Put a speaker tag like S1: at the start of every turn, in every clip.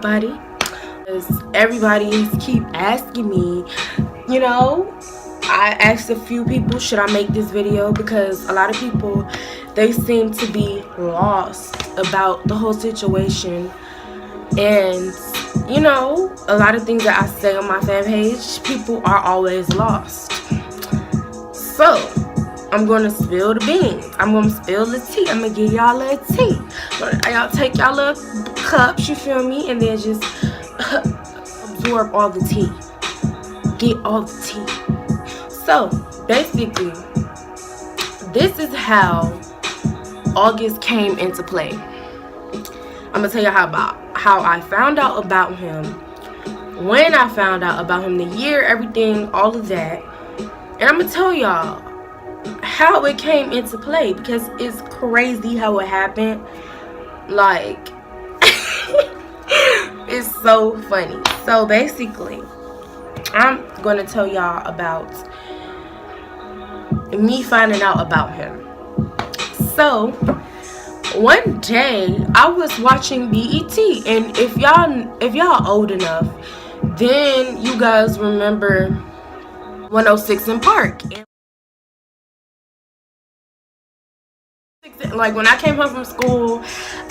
S1: everybody. Everybody keep asking me, you know, I asked a few people, should I make this video? Because a lot of people, they seem to be lost about the whole situation. And, you know, a lot of things that I say on my fan page, people are always lost. So, I'm going to spill the beans. I'm going to spill the tea. I'm going to give y'all a tea. Y'all take y'all little cups, you feel me? And then just absorb all the tea. Get all the tea. So, basically, this is how August came into play. I'm going to tell you how I found out about him, when I found out about him, the year, everything, all of that. And I'm going to tell y'all how it came into play, because it's crazy how it happened. Like, it's so funny. So basically, I'm gonna tell y'all about me finding out about him. So one day I was watching BET, and if y'all old enough, then you guys remember 106 in Park. Like, when I came home from school,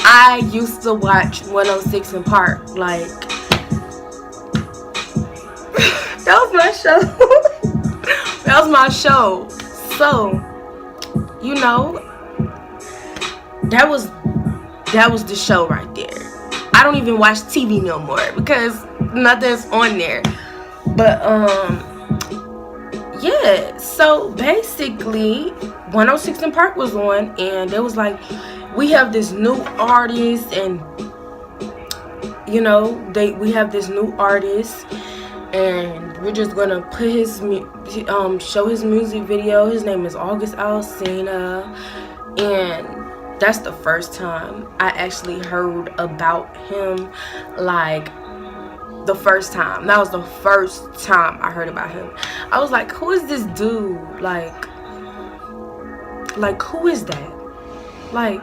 S1: I used to watch 106 in Park. Like, that was my show. That was my show. So, you know, that was the show right there. I don't even watch TV no more because nothing's on there. But yeah, so basically 106 in Park was on, and it was like, we have this new artist, and you know, we have this new artist, and we're just gonna put his show his music video. His name is August Alsina, and that's the first time I actually heard about him. Like, the first time. That was the first time I heard about him. I was like, who is this dude? Like who is that? Like,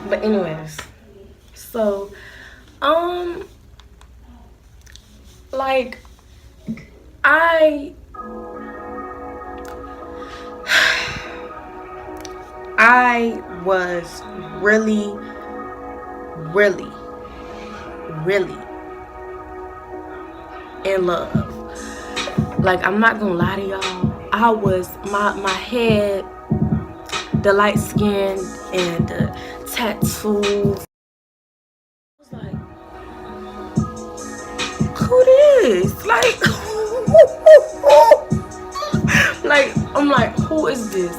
S1: but anyways, so like, I was really in love. Like, I'm not gonna lie to y'all, I was, my head, the light skin and the tattoos, I was like, who this? Like, like, I'm like, who is this?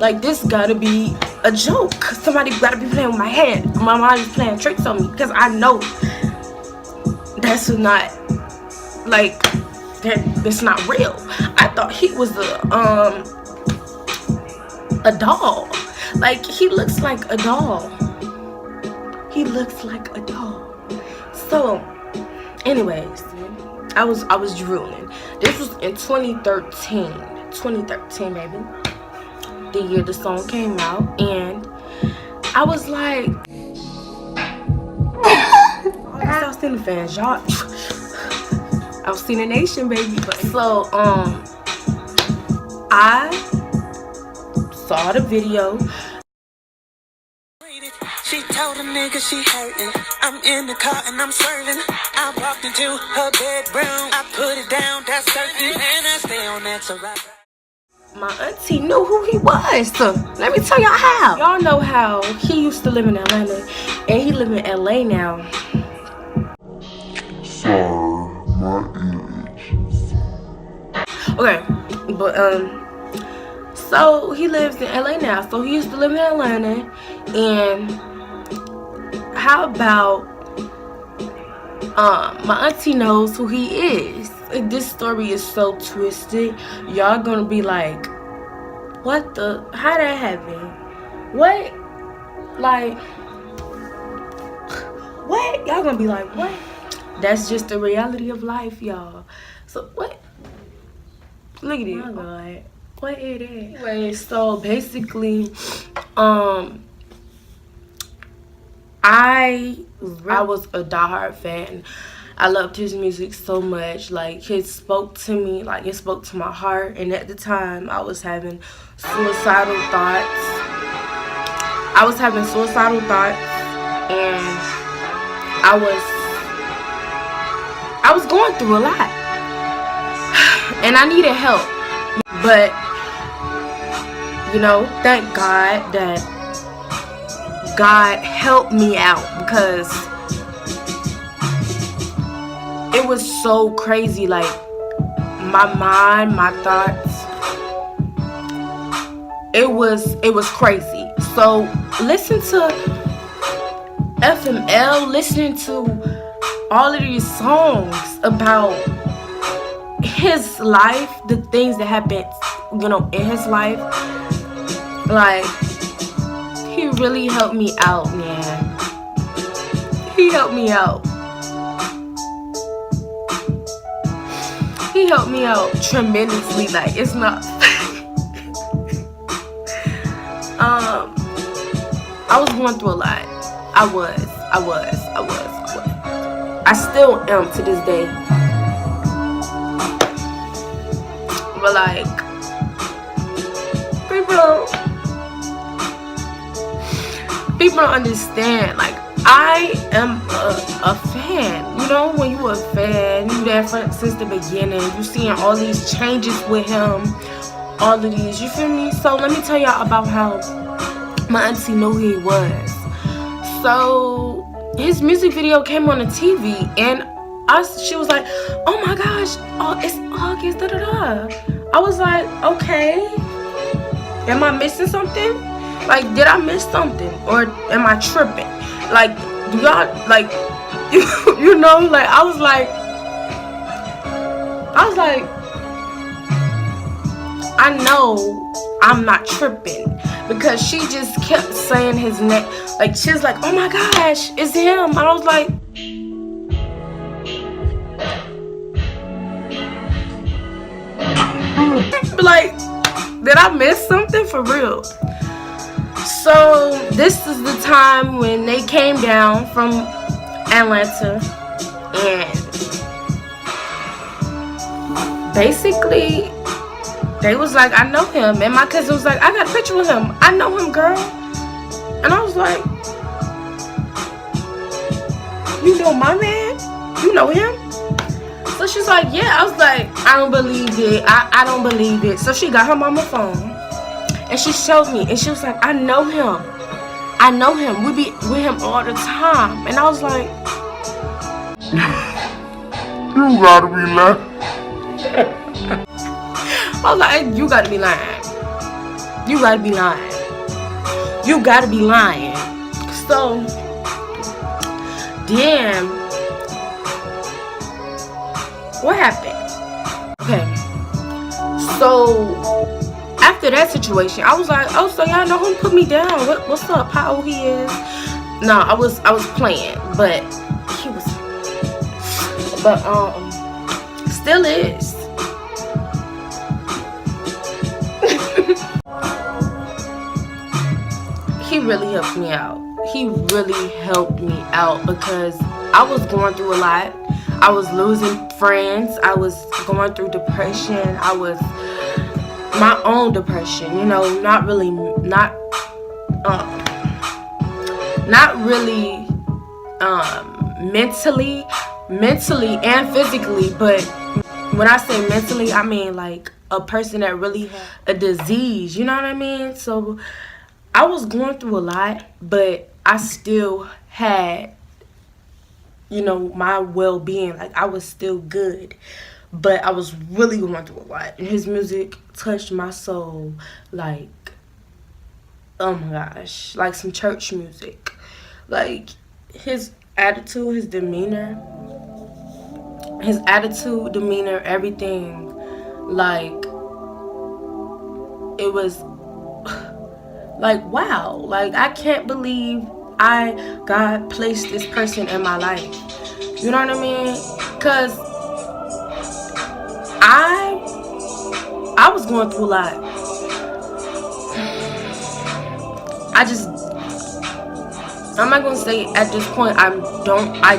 S1: Like, this gotta be a joke. Somebody gotta be playing with my head. My mind is playing tricks on me, because I know that's not, like, that's not real. I thought he was a doll. Like, he looks like a doll. He looks like a doll. So, anyways, I was drooling. This was in 2013. 2013, baby. The year the song came out, and I was like, Alsina fans, y'all. Alsina Nation, baby. But so I saw the video.
S2: She told a nigga she hurting. I'm in the car and I'm serving. I walked into her bedroom. I put it down, that's certain. And I stay on that to rock.
S1: My auntie knew who he was. So let me tell y'all how. Y'all know how he used to live in Atlanta, and he live in LA now.
S3: Sorry, my ears.
S1: Okay, but so he lives in LA now. So he used to live in Atlanta, and how about my auntie knows who he is. This story is so twisted. Y'all gonna be like, what the, how that happen? What? Like, what? Y'all gonna be like, what? That's just the reality of life, y'all. So what? Look at it. Oh my God. What is it? Anyway, so basically, I was a diehard fan. I loved his music so much. Like, it spoke to me, like it spoke to my heart. And at the time, I was having suicidal thoughts. And I was going through a lot, and I needed help. But you know, thank God that God helped me out, because it was so crazy. Like, my mind, my thoughts, it was crazy. So listen to FML, listening to all of these songs about his life, the things that happened, you know, in his life. Like, he really helped me out, man. He helped me out. He helped me out tremendously. Like, it's not I was going through a lot. I was. I still am to this day. But like, people don't understand. Like, I am a fan. You know, when you a fan, you there since the beginning. You seeing all these changes with him, all of these. You feel me? So let me tell y'all about how my auntie knew who he was. So his music video came on the TV, and she was like, "Oh my gosh, it's August, da da da." I was like, "Okay, am I missing something? Like, did I miss something, or am I tripping? Like, do y'all like, you know?" Like, I was like, I know I'm not tripping, because she just kept saying his name. Like, she was like, "Oh my gosh, it's him." And I was like, did I miss something for real? So this is the time when they came down from Atlanta, and basically they was like, "I know him." And my cousin was like, "I got a picture with him. I know him, girl." And I was like, "You know my man? You know him?" So she's like, "Yeah." I was like, "I don't believe it. I don't believe it." So she got her mama phone, and she showed me, and she was like, "I know him. I know him. We be with him all the time." And I was like,
S3: You gotta be lying.
S1: I was like, "You gotta be lying. You gotta be lying. You gotta be lying." So then, what happened? Okay, so after that situation, I was like, "Oh, so y'all know him? Put me down. What's up? How old he is?" No, I was playing, but he was, but still is. He really helped me out. He really helped me out, because I was going through a lot. I was losing friends. I was going through depression. I was my own depression, you know, not really mentally and physically. But when I say mentally, I mean like a person that really had a disease, you know what I mean? So I was going through a lot, but I still had, you know, my well-being. Like, I was still good, but I was really going through a lot. And his music touched my soul, like, oh my gosh, like some church music. Like, his attitude, his demeanor, everything, like, it was like, wow. Like, I can't believe God placed this person in my life. You know what I mean? Because I was going through a lot. I'm not gonna say at this point I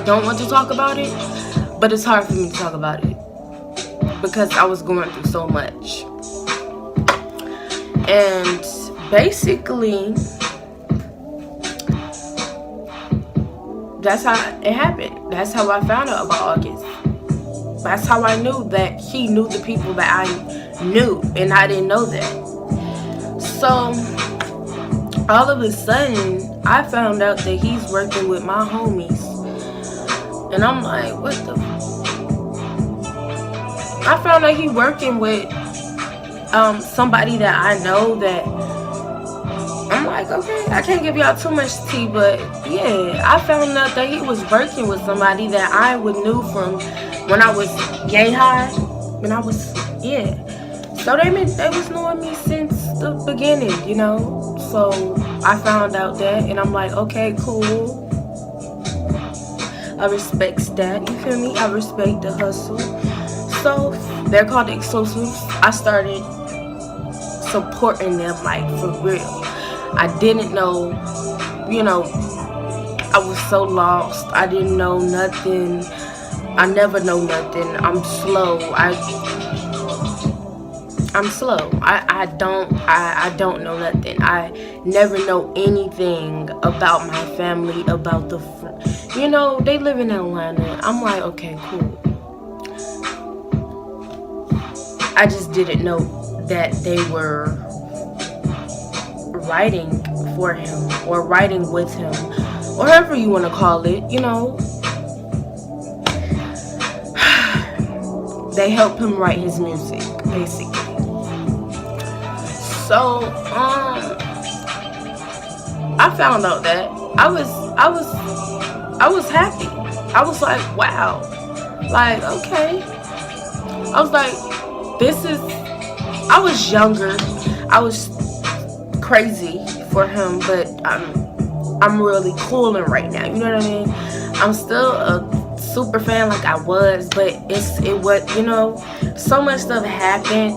S1: don't want to talk about it, but it's hard for me to talk about it because I was going through so much. And basically, that's how it happened. That's how I found out about August. That's how I knew that he knew the people that I knew, and I didn't know that. So all of a sudden, I found out that he's working with my homies, and I'm like, what the? I found out he working with somebody that I know. That I'm like, okay, I can't give y'all too much tea, but yeah, I found out that he was working with somebody that I would knew from when I was yay high. When I was, yeah. So they was knowing me since the beginning, you know. So I found out that, and I'm like, okay, cool. I respect that. You feel me? I respect the hustle. So they're called the exclusives. I started supporting them, like, for real. I didn't know, you know, I was so lost. I didn't know nothing. I never know nothing. I'm slow. I'm slow. I don't know nothing. I never know anything about my family, about the, you know, they live in Atlanta. I'm like, okay, cool. I just didn't know that they were writing for him or writing with him, or however you want to call it, you know. They help him write his music, basically. So, I found out that I was happy. I was like, wow. Like, okay. I was like, I was younger. I was crazy for him, but I'm really cooling right now. You know what I mean? I'm still a super fan like I was, but it was, you know, so much stuff happened.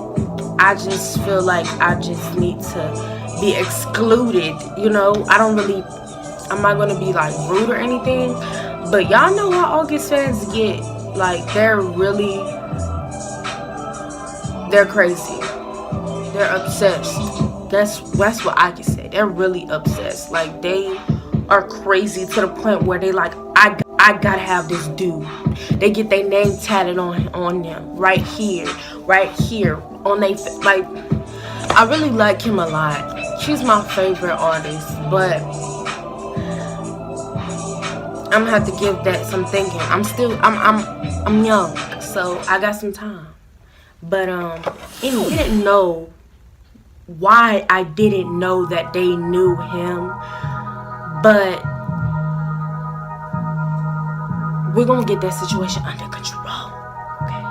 S1: I just feel like I just need to be excluded, you know. I'm not gonna be like rude or anything, but y'all know how August fans get. Like, they're crazy. They're obsessed. That's what I can say. They're really obsessed. Like, they are crazy to the point where they like, I gotta have this dude. They get their name tatted on them right here on they, like, I really like him a lot. She's my favorite artist, but I'm gonna have to give that some thinking. I'm young, so I got some time. But and we didn't know why I didn't know that they knew him, but we're gonna get that situation under control. Okay.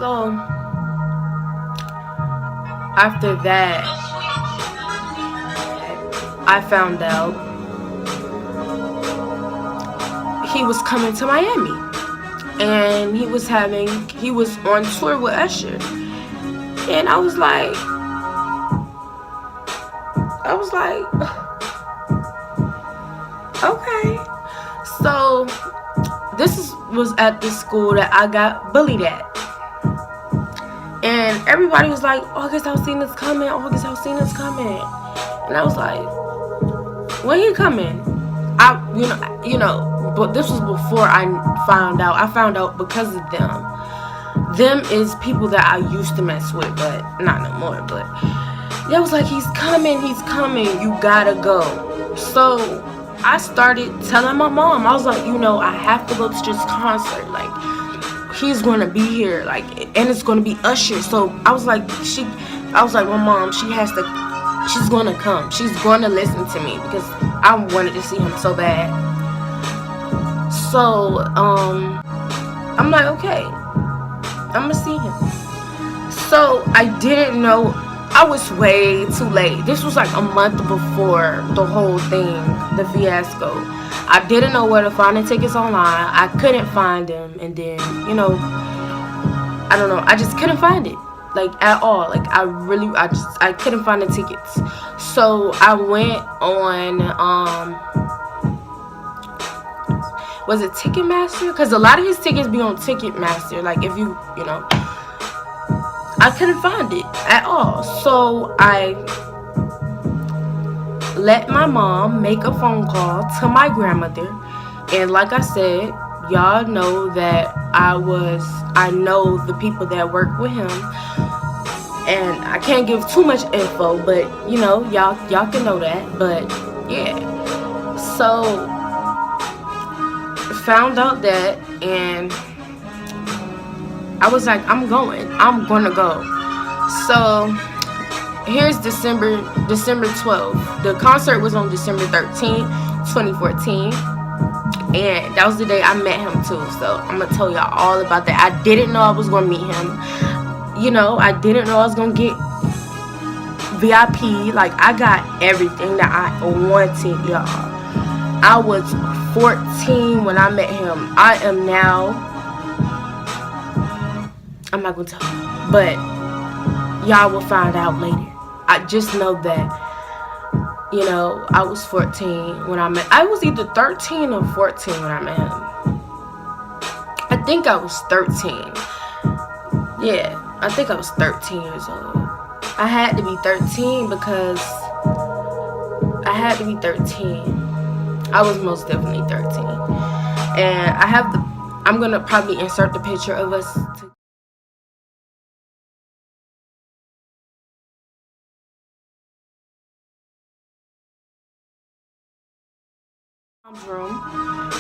S1: So after that, I found out he was coming to Miami, and he was on tour with Usher, and I was like, okay. So this was at the school that I got bullied at, and everybody was like, August Alsina's coming, August Alsina's coming, and I was like, when he coming? You know, but this was before I found out. I found out because of them. Them is people that I used to mess with, but not no more. But they was like, he's coming, you gotta go. So I started telling my mom. I was like, you know, I have to go to this concert. Like, he's gonna be here, like, and it's gonna be Usher. So I was like, my mom, she's gonna come. She's gonna listen to me because I wanted to see him so bad. So I'm like, okay, I'm gonna see him. So I didn't know. I was way too late. This was like a month before the whole thing, the fiasco. I didn't know where to find the tickets online. I couldn't find them, and then, you know, I don't know. I just couldn't find it, like, at all. Like, I couldn't find the tickets. So I went on was it Ticketmaster? Because a lot of his tickets be on Ticketmaster. Like, if you know, I couldn't find it at all. So I let my mom make a phone call to my grandmother. And like I said, y'all know that I know the people that work with him. And I can't give too much info, but you know, y'all can know that. But yeah. So found out that, and I was like, I'm gonna go. So here's December 12th. The concert was on December 13th, 2014. And that was the day I met him too. So I'm gonna tell y'all all about that. I didn't know I was gonna meet him. You know, I didn't know I was gonna get VIP. Like, I got everything that I wanted, y'all. I was 14 when I met him. I am now, I'm not gonna tell you, but y'all will find out later. I just know that, you know, I was 14 when I was either 13 or 14 when I met him. I think I was 13. Yeah, I think I was 13 years old. I had to be 13 because I had to be 13. I was most definitely 13. And I'm gonna probably insert the picture of us room.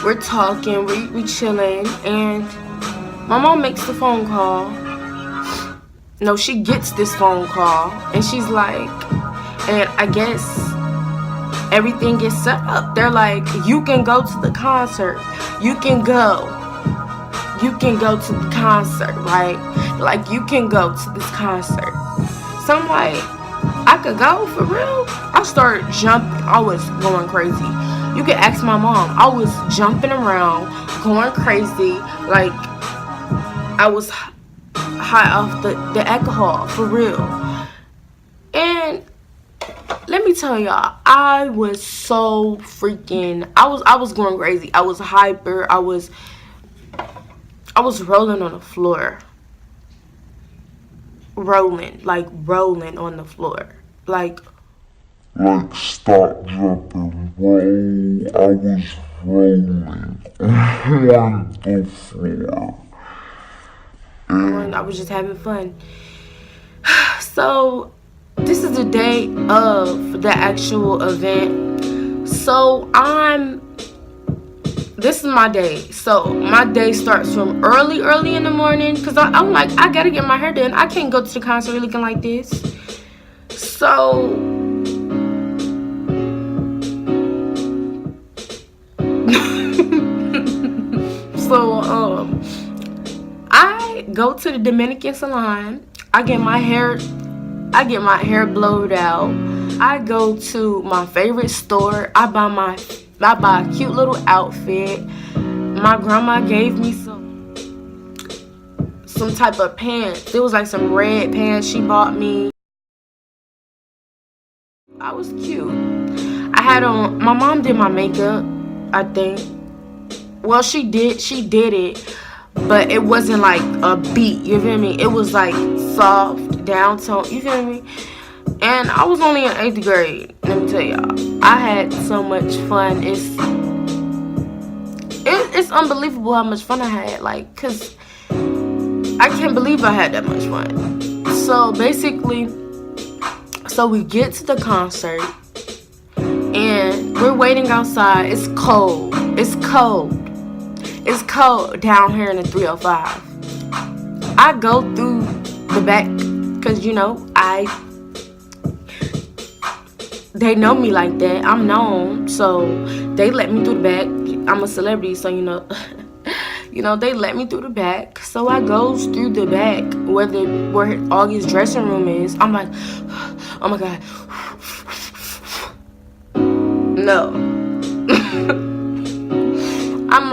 S1: We're talking, we chilling, and my mom makes the phone call. No, she gets this phone call, and she's like, and I guess everything gets set up. They're like, you can go to the concert. You can go to the concert, right? Like, you can go to this concert. So I'm like, I could go for real? I started jumping. I was going crazy. You can ask my mom. I was jumping around, going crazy. Like, I was high off the alcohol, for real. And let me tell y'all, I was so freaking, I was going crazy. I was hyper. I was rolling on the floor. Rolling on the floor. Like,
S3: stop, jumping, roll. I was rolling on the floor.
S1: I was just having fun. So this is the day of the actual event. So this is my day. So my day starts from early in the morning, because I'm like, I gotta get my hair done. I can't go to the concert looking like this. So I go to the Dominican salon. I get my hair blowed out. I go to my favorite store. I buy a cute little outfit. My grandma gave me some type of pants. It was like some red pants she bought me. I was cute. I had on, my mom did my makeup, I think. Well, she did it, but it wasn't like a beat, you feel me? It was like soft, down tone, you feel me? And I was only in 8th grade, let me tell y'all. I had so much fun. It's unbelievable how much fun I had, like, cause I can't believe I had that much fun. So basically, we get to the concert, and we're waiting outside. It's cold. It's cold down here in the 305. I go through the back, because, you know, they know me like that. I'm known, so they let me through the back. I'm a celebrity, so, you know, they let me through the back. So I goes through the back where Augie's dressing room is. I'm like, oh my God. No.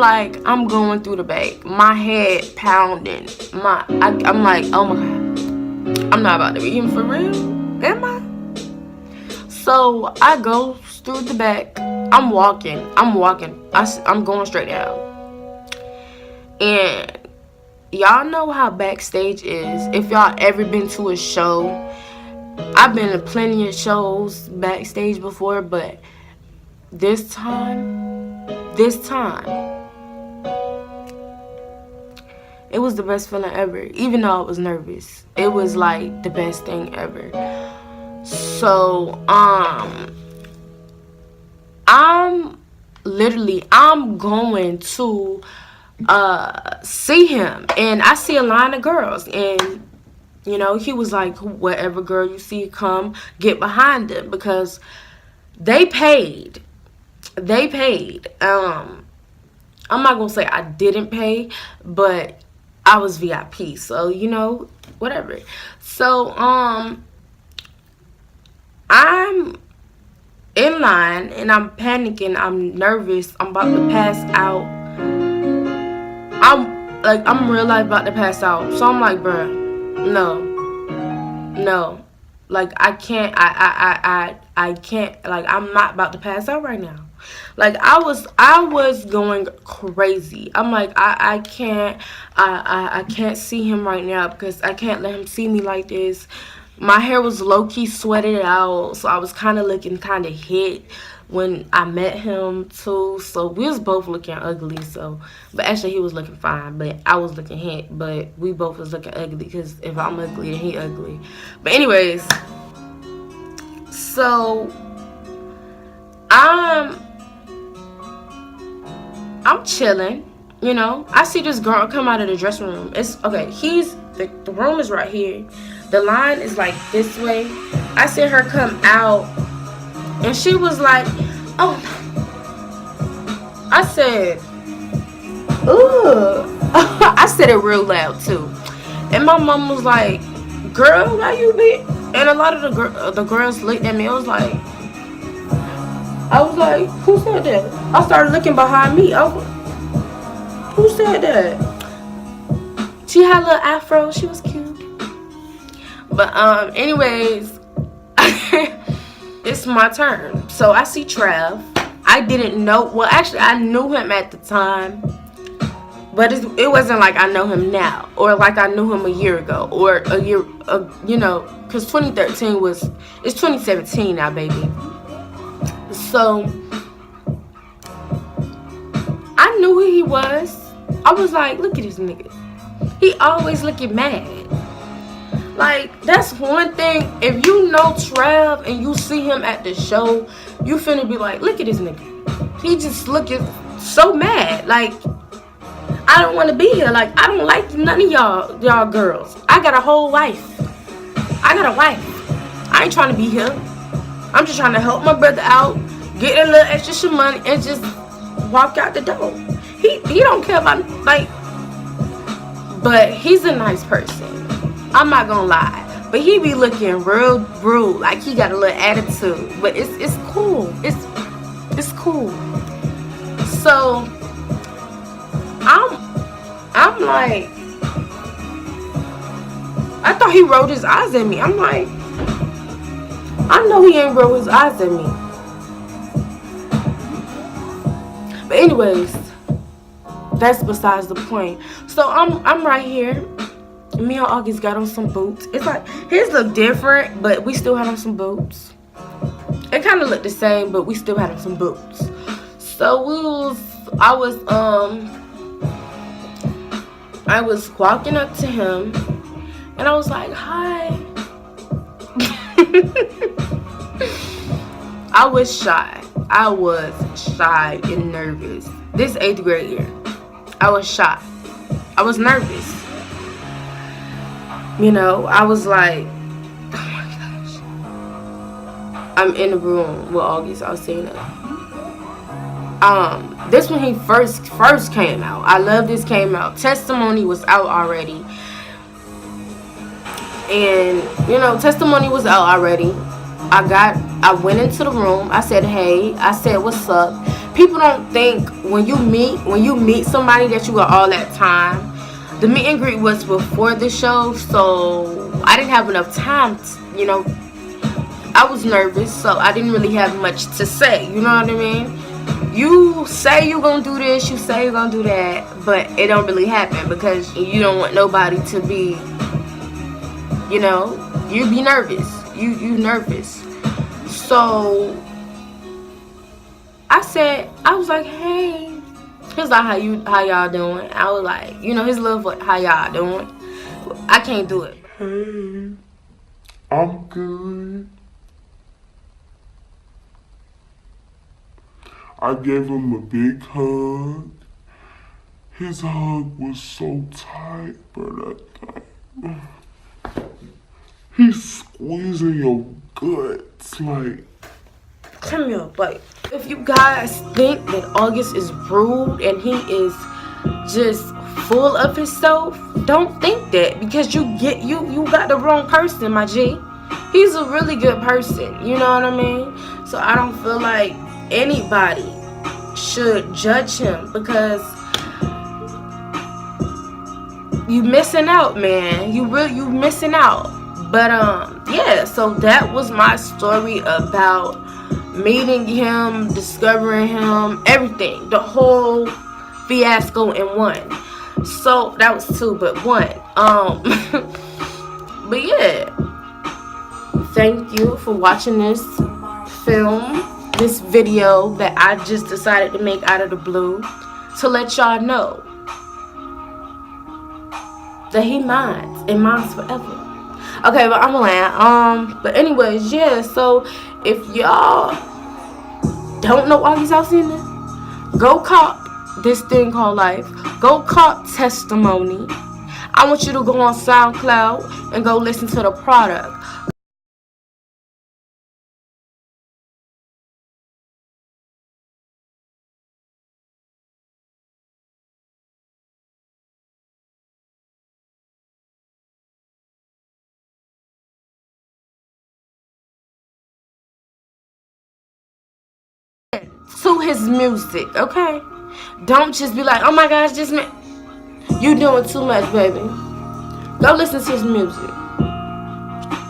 S1: I'm going through the back. My head pounding. I'm like, oh my God. I'm not about to be in for real. Am I? So I go through the back. I'm walking. I'm going straight down. And y'all know how backstage is. If y'all ever been to a show, I've been to plenty of shows backstage before, but this time, it was the best feeling ever. Even though I was nervous, it was like the best thing ever. So I'm going to see him, and I see a line of girls, and you know, he was like, whatever girl you see, come get behind them, because they paid. I'm not gonna say I didn't pay, but I was VIP, so you know, whatever. So I'm in line and I'm panicking, I'm nervous, I'm about to pass out. I'm real life about to pass out. So I'm like, bruh, no. Like, I can't, I can't, like, I'm not about to pass out right now. Like, I was going crazy. I'm like, I can't see him right now, because I can't let him see me like this. My hair was low-key sweated out, so I was kind of looking kind of hit when I met him too. So we was both looking ugly. So, but actually he was looking fine, but I was looking hit. But we both was looking ugly, because if I'm ugly, then he ugly. But anyways, so I'm chilling. You know, I see this girl come out of the dressing room. It's okay. The room is right here. The line is like this way. I see her come out, and she was like, oh. I said, ooh. I said it real loud too. And my mom was like, girl, why you be? And a lot of the girls looked at me. I was like, who said that? I started looking behind me. Who said that? She had a little afro. She was cute. But anyways, it's my turn. So I see Trav. I didn't know. Well, actually, I knew him at the time, but it wasn't like I know him now, or like I knew him a year ago, or a year. You know, because 2013 it's 2017 now, baby. So I knew who he was. I was like, look at this nigga. He always looking mad. Like, that's one thing. If you know Trav and you see him at the show, you finna be like, look at this nigga. He just looking so mad. Like, I don't want to be here. Like, I don't like none of y'all girls. I got a whole wife. I got a wife. I ain't trying to be here. I'm just trying to help my brother out, get a little extra money, and just walk out the door. He don't care about, like, but he's a nice person. I'm not gonna lie, but he be looking real rude, like he got a little attitude. But it's cool. It's cool. So I'm like, I thought he rolled his eyes at me. I'm like, I know he ain't rolled his eyes at me. But anyways, that's besides the point. So I'm right here. Me and August got on some boots. It's like, his look different, but we still had on some boots. It kind of looked the same, but we still had on some boots. So I was walking up to him, and I was like, hi. I was shy. I was shy and nervous. This 8th grade year, I was shy. I was nervous. You know, I was like, oh my gosh. I'm in the room with August, Alsina. This when he first came out. I love this came out. Testimony was out already. And, you know, Testimony was out already. I went into the room. I said, hey. I said, what's up? People don't think when you meet somebody that you got all that time. The meet and greet was before the show, so I didn't have enough time to, you know, I was nervous, so I didn't really have much to say, you know what I mean? You say you're gonna do this, you say you're gonna do that, but it don't really happen because you don't want nobody to be, you know, you be nervous. You nervous. So I was like, hey. He was like, how y'all doing? I was like, you know, his love, what, how y'all doing? I can't do it.
S3: Hey, I'm good. I gave him a big hug. His hug was so tight, but he's squeezing your guts like.
S1: Come here, like, if you guys think that August is rude and he is just full of himself, don't think that, because you got the wrong person, my G. He's a really good person, you know what I mean? So I don't feel like anybody should judge him, because you missing out, man. You missing out. But yeah, so that was my story about meeting him, discovering him, everything, the whole fiasco in one. So that was 2, but 1. But yeah, thank you for watching this video that I just decided to make out of the blue, to let y'all know that he minds and minds forever. Okay, but I'm gonna land. But anyways, yeah, so if y'all don't know August Alsina, go cop this thing called life. Go cop Testimony. I want you to go on SoundCloud and go listen to the product. To his music, okay? Don't just be like, oh my gosh, just me. You doing too much, baby. Go listen to his music.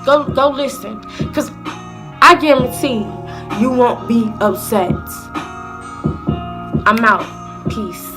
S1: Go listen, cause I guarantee you won't be upset. I'm out. Peace.